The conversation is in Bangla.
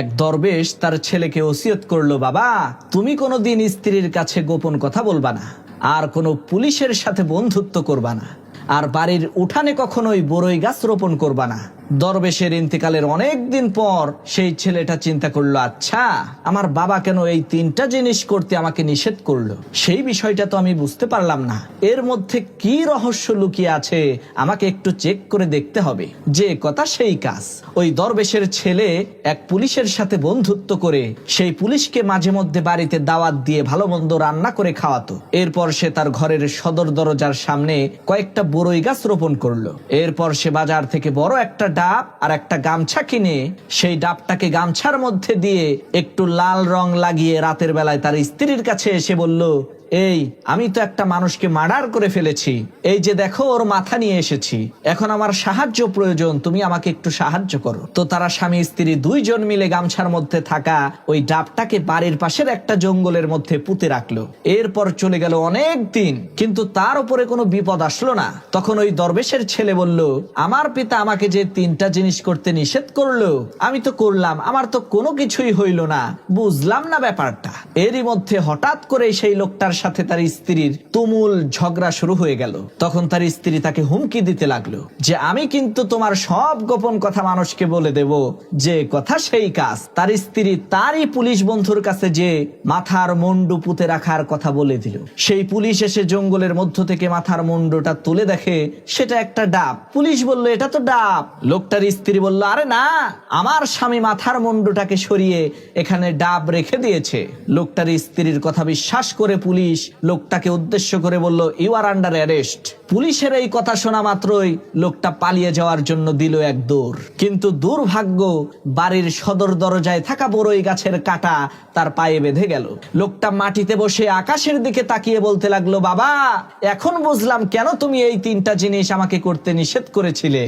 এক দরবেশ তার ছেলেকে ওসিয়ত করলো, বাবা তুমি কোনোদিন স্ত্রীর কাছে গোপন কথা বলবা না, আর কোনো পুলিশের সাথে বন্ধুত্ব করবা না, আর বাড়ির উঠানে কখনোই বড়ই গাছ রোপণ করবা না। দরবেশের ইন্তেকালের অনেক দিন পর সেই ছেলেটা চিন্তা করলো, আচ্ছা আমার বাবা কেন এই তিনটা জিনিস করতে আমাকে নিষেধ করলো, সেই বিষয়টা তো আমি বুঝতে পারলাম না। এর মধ্যে কি রহস্য লুকিয়ে আছে আমাকে একটু চেক করে দেখতে হবে। যে কথা সেই কাজ। ওই দরবেশের ছেলে এক পুলিশের সাথে বন্ধুত্ব করে সেই পুলিশকে মাঝে মধ্যে বাড়িতে দাওয়াত দিয়ে ভালো মন্দ রান্না করে খাওয়াতো। এরপর সে তার ঘরের সদর দরজার সামনে কয়েকটা বড়ই গাছ রোপণ করলো। এরপর সে বাজার থেকে বড় একটা ডাব আর একটা গামছা কিনে সেই ডাবটাকে গামছার মধ্যে দিয়ে একটু লাল রং লাগিয়ে রাতের বেলায় তার স্ত্রীর কাছে এসে বলল, এই আমি তো একটা মানুষকে মার্ডার করে ফেলেছি, এই যে দেখো ওর মাথা নিয়ে এসেছি, এখন আমার সাহায্য প্রয়োজন, তুমি আমাকে একটু সাহায্য করো। তো তারা স্বামী স্ত্রী দুইজন মিলে গামছার মধ্যে থাকা ওই ডাবটাকে বাড়ির পাশের একটা জঙ্গলের মধ্যে পুঁতে রাখলো। এরপর চলে গেল অনেক দিন, কিন্তু তার উপরে কোনো বিপদ আসলো না। তখন ওই দরবেশের ছেলে বলল, আমার পিতা আমাকে যে তিনটা জিনিস করতে নিষেধ করলো আমি তো করলাম, আমার তো কোনো কিছুই হইল না, বুঝলাম না ব্যাপারটা। এরই মধ্যে হঠাৎ করে সেই লোকটার সাথে তার স্ত্রীর তুমুল ঝগড়া শুরু হয়ে গেল। তখন তার স্ত্রী তাকে হুমকি দিতে লাগলো যে আমি কিন্তু তোমার সব গোপন কথা মানুষকে বলে দেব। যে কথা সেই কাজ। তার স্ত্রী তারই পুলিশ বন্ধুর কাছে যে মাথার মুন্ডু পুঁতে রাখার কথা বলে দিল। সেই পুলিশ এসে জঙ্গলের মধ্য থেকে মাথার মুন্ডুটা তুলে দেখে সেটা একটা ডাব। পুলিশ বলল, এটা তো ডাব। লোকটার স্ত্রী বলল, আরে না, আমার স্বামী মাথার মুন্ডুটাকে সরিয়ে এখানে ডাব রেখে দিয়েছে। লোকটার স্ত্রীর কথা বিশ্বাস করে পুলিশ লোকটাকে উদ্দেশ্য করে বলল, ইউ আর আন্ডার অ্যারেস্ট। পুলিশের এই কথা শোনা মাত্রই লোকটা পালিয়ে যাওয়ার জন্য দিল এক দৌড়। কিন্তু দুর্ভাগ্য, বাড়ির সদর দরজায় থাকা বড়ই গাছের কাঁটা তার পায়ে বেঁধে গেল। লোকটা মাটিতে বসে আকাশের দিকে তাকিয়ে বলতে লাগলো, বাবা এখন বুঝলাম কেন তুমি এই তিনটা জিনিস আমাকে করতে নিষেধ করেছিলে।